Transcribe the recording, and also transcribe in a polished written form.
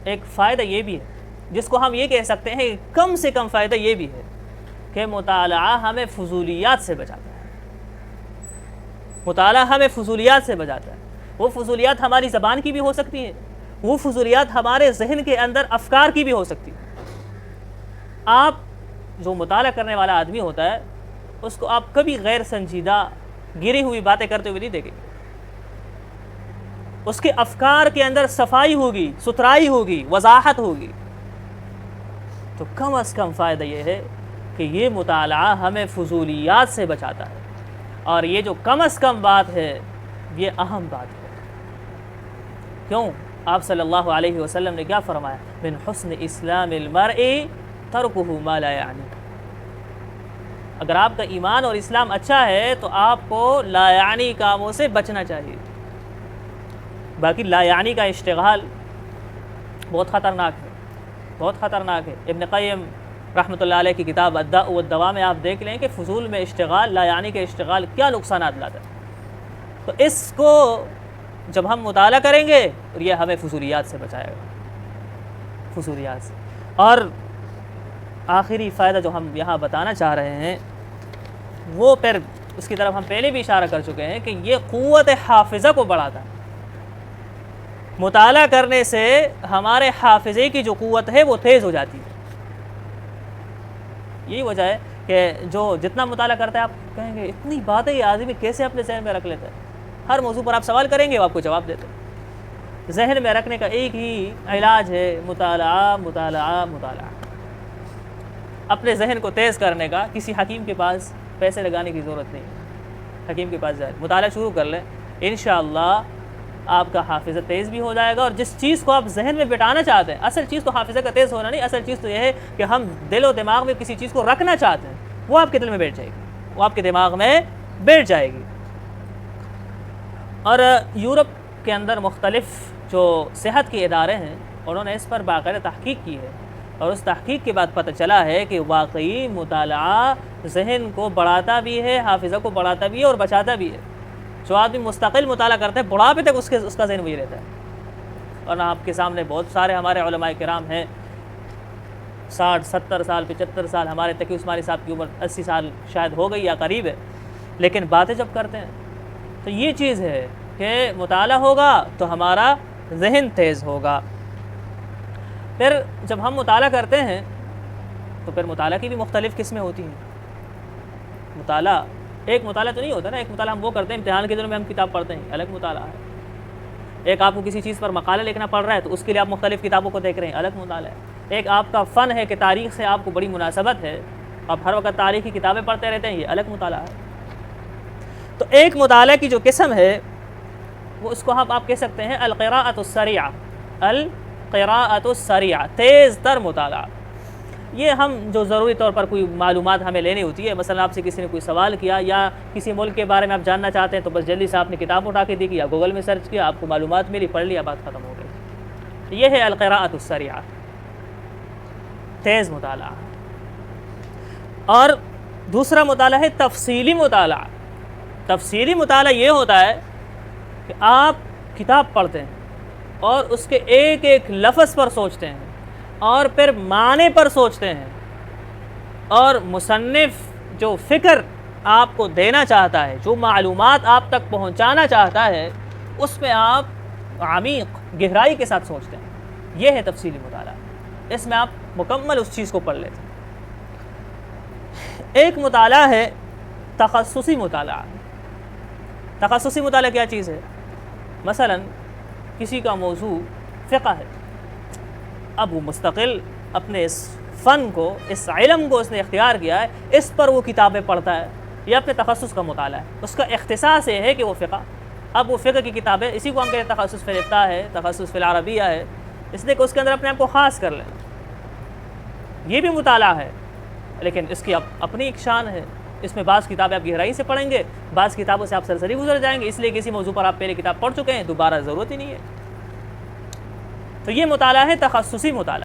ایک فائدہ یہ بھی ہے جس کو ہم یہ کہہ سکتے ہیں، کم سے کم فائدہ یہ بھی ہے کہ مطالعہ ہمیں فضولیات سے بچاتا ہے۔ مطالعہ ہمیں فضولیات سے بچاتا ہے۔ وہ فضولیات ہماری زبان کی بھی ہو سکتی ہیں، وہ فضولیات ہمارے ذہن کے اندر افکار کی بھی ہو سکتی ہیں۔ آپ جو مطالعہ کرنے والا آدمی ہوتا ہے اس کو آپ کبھی غیر سنجیدہ گری ہوئی باتیں کرتے ہوئے نہیں دیکھیں گے۔ اس کے افکار کے اندر صفائی ہوگی، ستھرائی ہوگی، وضاحت ہوگی۔ تو کم از کم فائدہ یہ ہے کہ یہ مطالعہ ہمیں فضولیات سے بچاتا ہے، اور یہ جو کم از کم بات ہے یہ اہم بات ہے۔ کیوں؟ آپ صلی اللہ علیہ وسلم نے کیا فرمایا؟ من حسن اسلام المرء ترکہ ما لا یعنی۔ اگر آپ کا ایمان اور اسلام اچھا ہے تو آپ کو لا یعنی کاموں سے بچنا چاہیے۔ باقی لا یعنی کا اشتغال بہت خطرناک ہے، بہت خطرناک ہے۔ ابن قیم رحمۃ اللہ علیہ کی کتاب الداء والدواء میں آپ دیکھ لیں کہ فضول میں اشتغال، لا یعنی کے اشتغال کیا نقصانات لاتا ہے۔ تو اس کو جب ہم مطالعہ کریں گے تو یہ ہمیں فضولیات سے بچائے گا، فضولیات سے۔ اور آخری فائدہ جو ہم یہاں بتانا چاہ رہے ہیں وہ پھر اس کی طرف ہم پہلے بھی اشارہ کر چکے ہیں کہ یہ قوت حافظہ کو بڑھاتا ہے۔ مطالعہ کرنے سے ہمارے حافظے کی جو قوت ہے وہ تیز ہو جاتی ہے۔ یہی وجہ ہے کہ جو جتنا مطالعہ کرتا ہے آپ کہیں گے اتنی باتیں یہ آدمی کیسے اپنے ذہن میں رکھ لیتا ہے۔ ہر موضوع پر آپ سوال کریں گے وہ آپ کو جواب دیتے ہیں۔ ذہن میں رکھنے کا ایک ہی علاج ہے مطالعہ، مطالعہ، مطالعہ۔ اپنے ذہن کو تیز کرنے کا کسی حکیم کے پاس پیسے لگانے کی ضرورت نہیں ہے۔ حکیم کے پاس جائے، مطالعہ شروع کر لیں، انشاءاللہ آپ کا حافظہ تیز بھی ہو جائے گا، اور جس چیز کو آپ ذہن میں بٹانا چاہتے ہیں، اصل چیز تو حافظہ کا تیز ہونا نہیں، اصل چیز تو یہ ہے کہ ہم دل و دماغ میں کسی چیز کو رکھنا چاہتے ہیں، وہ آپ کے دل میں بیٹھ جائے گی، وہ آپ کے دماغ میں بیٹھ جائے گی۔ اور یورپ کے اندر مختلف جو صحت کے ادارے ہیں انہوں نے اس پر باقاعدہ تحقیق کی ہے، اور اس تحقیق کے بعد پتہ چلا ہے کہ واقعی مطالعہ ذہن کو بڑھاتا بھی ہے، حافظہ کو بڑھاتا بھی ہے اور بچاتا بھی ہے۔ جو آدمی مستقل مطالعہ کرتے ہیں بڑھاپے تک اس کا ذہن وہی رہتا ہے۔ اور آپ کے سامنے بہت سارے ہمارے علماء کرام ہیں، 60 70 سال 75 سال، ہمارے تقی عثمانی صاحب کی عمر 80 سال شاید ہو گئی یا قریب ہے، لیکن باتیں جب کرتے ہیں تو یہ چیز ہے کہ مطالعہ ہوگا تو ہمارا ذہن تیز ہوگا۔ پھر جب ہم مطالعہ کرتے ہیں تو پھر مطالعہ کی بھی مختلف قسمیں ہوتی ہیں۔ مطالعہ ایک مطالعہ تو نہیں ہوتا نا، ایک مطالعہ ہم وہ کرتے ہیں امتحان کے دنوں میں ہم کتاب پڑھتے ہیں، الگ مطالعہ ہے۔ ایک آپ کو کسی چیز پر مقالہ لکھنا پڑ رہا ہے تو اس کے لیے آپ مختلف کتابوں کو دیکھ رہے ہیں، الگ مطالعہ ہے۔ ایک آپ کا فن ہے کہ تاریخ سے آپ کو بڑی مناسبت ہے، آپ ہر وقت تاریخی کتابیں پڑھتے رہتے ہیں، یہ الگ مطالعہ ہے۔ تو ایک مطالعہ کی جو قسم ہے وہ اس کو آپ کہہ سکتے ہیں القراءۃ السریعہ، القراءۃ السریعہ، تیز تر مطالعہ۔ یہ ہم جو ضروری طور پر کوئی معلومات ہمیں لینی ہوتی ہے، مثلا آپ سے کسی نے کوئی سوال کیا یا کسی ملک کے بارے میں آپ جاننا چاہتے ہیں تو بس جلدی سے آپ نے کتاب اٹھا کے دیکھی یا گوگل میں سرچ کیا، آپ کو معلومات ملی، پڑھ لیا، بات ختم ہو گئی۔ یہ ہے القراءۃ السریعہ، تیز مطالعہ۔ اور دوسرا مطالعہ ہے تفصیلی مطالعہ۔ تفصیلی مطالعہ یہ ہوتا ہے کہ آپ کتاب پڑھتے ہیں اور اس کے ایک ایک لفظ پر سوچتے ہیں اور پھر معنی پر سوچتے ہیں، اور مصنف جو فکر آپ کو دینا چاہتا ہے، جو معلومات آپ تک پہنچانا چاہتا ہے، اس میں آپ عمیق گہرائی کے ساتھ سوچتے ہیں۔ یہ ہے تفصیلی مطالعہ، اس میں آپ مکمل اس چیز کو پڑھ لیتے ہیں۔ ایک مطالعہ ہے تخصصی مطالعہ۔ تخصصی مطالعہ کیا چیز ہے؟ مثلا کسی کا موضوع فقہ ہے، اب وہ مستقل اپنے اس فن کو، اس علم کو اس نے اختیار کیا ہے، اس پر وہ کتابیں پڑھتا ہے، یہ اپنے تخصص کا مطالعہ ہے، اس کا اختصاص یہ ہے کہ وہ فقہ۔ اب وہ فقہ کی کتابیں، اسی کو ہم کہتے ہیں تخصص فی الافقہ ہے، تخصص فی العربیہ ہے، اس لیے کہ اس کے اندر اپنے آپ کو خاص کر لیں۔ یہ بھی مطالعہ ہے، لیکن اس کی اپنی ایک شان ہے۔ اس میں بعض کتابیں آپ گہرائی سے پڑھیں گے، بعض کتابوں سے آپ سرسری گزر جائیں گے، اس لیے کسی موضوع پر آپ پہلے کتاب پڑھ چکے ہیں، دوبارہ ضرورت ہی نہیں ہے۔ تو یہ مطالعہ ہے تخصصی مطالعہ۔